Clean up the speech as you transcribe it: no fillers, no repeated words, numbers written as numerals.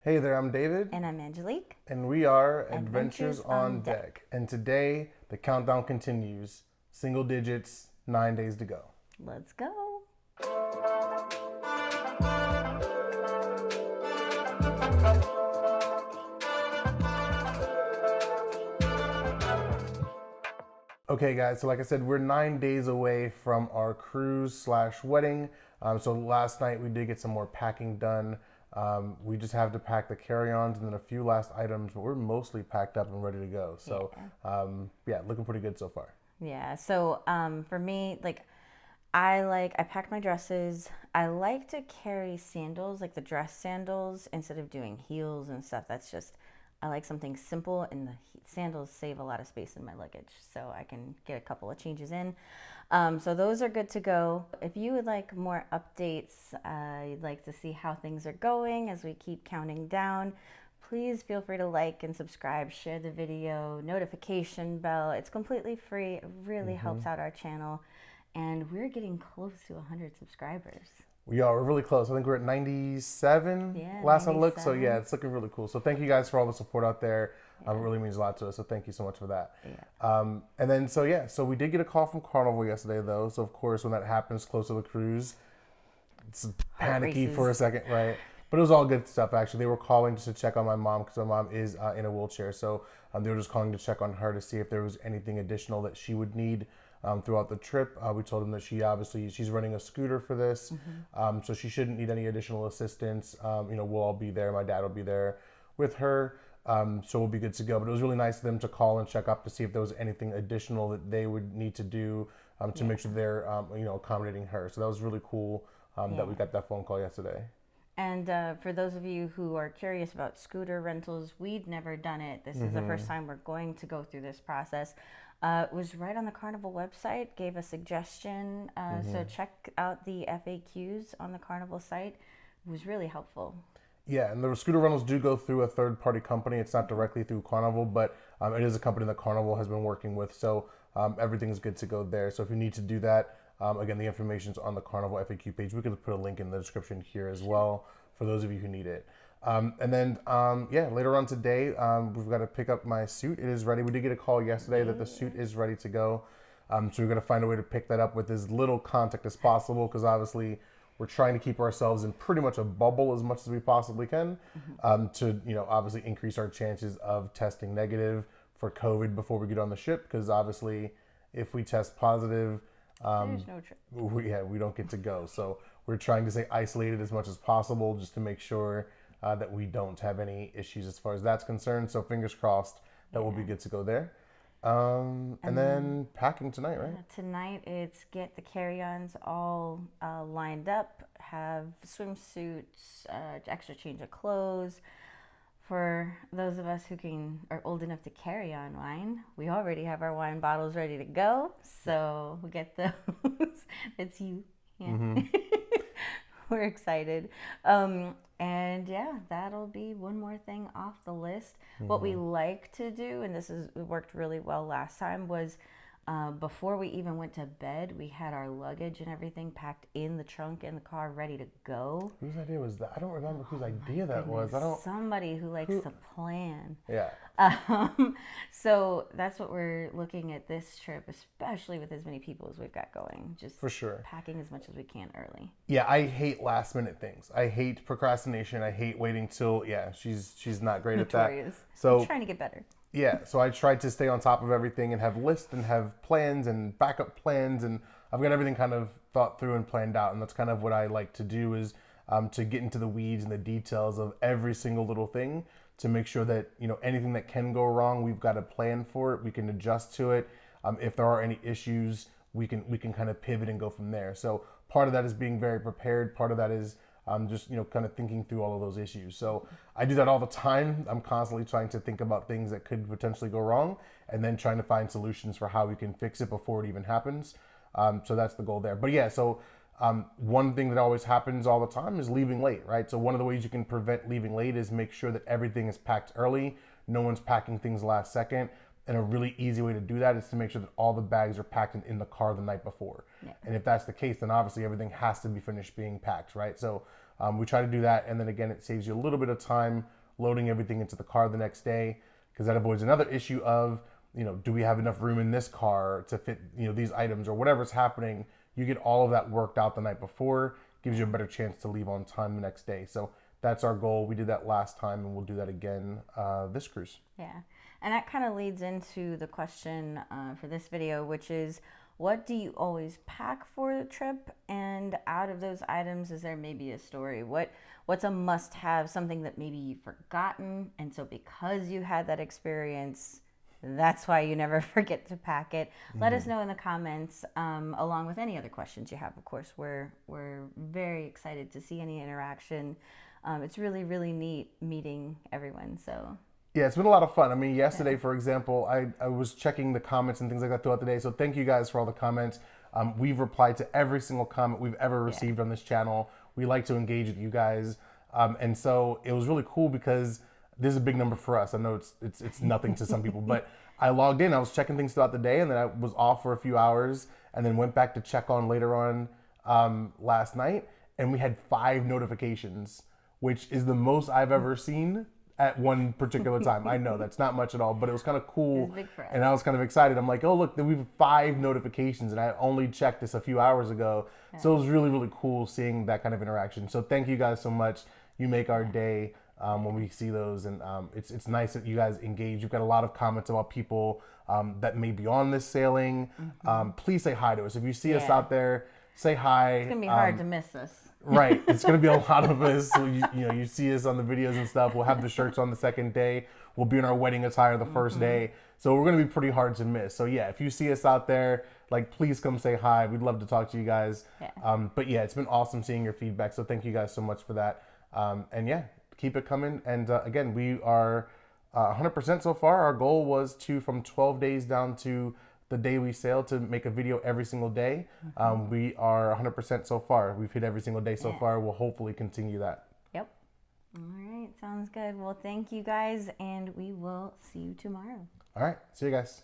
Hey there, I'm David, And I'm Angelique. and we are Adventures Adventures on on Deck. Deck. And today, the countdown continues. Single digits, 9 days to go. Let's go. Okay, guys, so like I said, we're 9 days away from our cruise slash wedding. So last night we did get some more packing done. We just have to pack the carry-ons and then a few last items, but we're mostly packed up and ready to go. So, Yeah. yeah, looking pretty good so far. Yeah. So for me, I pack my dresses. I like to carry sandals, like the dress sandals, instead of doing heels and stuff. That's just I like something simple, and the sandals save a lot of space in my luggage, so I can get a couple of changes in. So those are good to go. If you would like more updates, you'd like to see how things are going as we keep counting down, please feel free to like and subscribe, share the video, notification bell. It's completely free. It really Hmm. helps out our channel. And we're getting close to 100 subscribers. We're really close. I think we're at 97 Yeah, last I looked. So yeah, 97. it's looking really cool. So thank you guys for all the support out there. It Yeah, really means a lot to us. So thank you so much for that. yeah. And then so yeah, so we did get a call from Carnival yesterday though. So of course when that happens close to the cruise, it's Heart panicky for a races. second, right? But it was all good stuff actually. They were calling just to check on my mom because my mom is in a wheelchair. So they were just calling to check on her to see if there was anything additional that she would need throughout the trip. We told them that she's running a scooter for this, so she shouldn't need any additional assistance. We'll all be there. My dad will be there with her. So we'll be good to go. But it was really nice of them to call and check up to see if there was anything additional that they would need to do to Yeah, make sure they're accommodating her. So that was really cool that we yeah. got that phone call yesterday. And for those of you who are curious about scooter rentals, we'd never done it. This is the Mm-hmm. first time we're going to go through this process. It was right on the Carnival website, gave a suggestion. So Mm-hmm. check out the FAQs on the Carnival site. It was really helpful. Yeah, and the scooter rentals do go through a third-party company. It's not directly through Carnival, but it is a company that Carnival has been working with. So everything's good to go there. So if you need to do that, again, the information's on the Carnival FAQ page. We could put a link in the description here as Sure. well for those of you who need it. And then, yeah, later on today, we've got to pick up my suit. It is ready. We did get a call yesterday that the suit Yeah. is ready to go. So we're going to find a way to pick that up with as little contact as possible because obviously we're trying to keep ourselves in pretty much a bubble as much as we possibly can to, obviously increase our chances of testing negative for COVID before we get on the ship because obviously if we test positive, There's no trip. we don't get to go. So we're trying to stay isolated as much as possible just to make sure that we don't have any issues as far as that's concerned. So fingers crossed that we'll be Yeah. good to go there. And And then then packing tonight, right? tonight it's get the carry-ons all lined up, have swimsuits, extra change of clothes. For those of us who are old enough to carry on wine, we already have our wine bottles ready to go. So we get those. It's you. Yeah. Mm-hmm. We're excited. And yeah, that'll be one more thing off the list. What we Mm-hmm. like to do, and this is it worked really well last time, was before we even went to bed, we had our luggage and everything packed in the trunk in the car, ready to go. Whose idea was that? I don't remember whose Oh my idea that was. goodness, I don't. somebody who likes Who? to plan. Yeah, So that's what we're looking at this trip, especially with as many people as we've got going. Just for sure. packing as much as we can early. Yeah, I hate last minute things. I hate procrastination. I hate waiting till yeah. She's not great at that. Notorious. I'm So trying to get better. yeah, so I tried to stay on top of everything and have lists and have plans and backup plans and I've got everything kind of thought through and planned out and that's kind of what I like to do is to get into the weeds and the details of every single little thing to make sure that anything that can go wrong we've got a plan for it, we can adjust to it. If there are any issues we can kind of pivot and go from there. So part of that is being very prepared, part of that is just kind of thinking through all of those issues. So I do that all the time. I'm constantly trying to think about things that could potentially go wrong, and then trying to find solutions for how we can fix it before it even happens. So that's the goal there. But yeah, so one thing that always happens all the time is leaving late, right? So one of the ways you can prevent leaving late is make sure that everything is packed early. No one's packing things last second. And a really easy way to do that is to make sure that all the bags are packed in the car the night before. Yeah. And if that's the case, then obviously everything has to be finished being packed, right? So We try to do that, and then again, it saves you a little bit of time loading everything into the car the next day, because that avoids another issue of, do we have enough room in this car to fit, these items or whatever's happening. You get all of that worked out the night before, gives you a better chance to leave on time the next day. So that's our goal. We did that last time, and we'll do that again this cruise. Yeah, and that kind of leads into the question for this video, which is, what do you always pack for the trip? And out of those items, is there maybe a story? What's a must-have, something that maybe you've forgotten, and so because you had that experience, that's why you never forget to pack it? Let us know in the comments, along with any other questions you have. Of course, we're very excited to see any interaction. It's really, really neat meeting everyone. So yeah, it's been a lot of fun. I mean, yesterday, for example, I was checking the comments and things like that throughout the day. So thank you guys for all the comments. We've replied to every single comment we've ever received on this channel. We like to engage with you guys. And so it was really cool because this is a big number for us. I know it's nothing to some people, but I logged in, I was checking things throughout the day, and then I was off for a few hours and then went back to check on later on last night. And we had 5 notifications, which is the most I've ever seen at one particular time. I know that's not much at all, but it was kind of cool. It's big for us. And I was kind of excited. I'm like, oh, look, we have 5 notifications, and I only checked this a few hours ago. Yeah. So it was really, really cool seeing that kind of interaction. So thank you guys so much. You make our day when we see those, and it's nice that you guys engage. You've got a lot of comments about people that may be on this sailing. Please say hi to us. If you see us out there, say hi. It's gonna be hard to miss us. Right, it's gonna be a lot of us. So you see us on the videos and stuff. We'll have the shirts on the second day. We'll be in our wedding attire the first day. So we're gonna be pretty hard to miss. So yeah, if you see us out there, please come say hi. We'd love to talk to you guys. Yeah. But yeah, it's been awesome seeing your feedback. So thank you guys so much for that. And yeah, keep it coming. And again, we are 100% so far. Our goal was from 12 days down to the day we sail to make a video every single day. We are 100% so far. We've hit every single day so far. We'll hopefully continue that. Yep. All right, sounds good. Well, thank you guys, and we will see you tomorrow. All right, see you guys.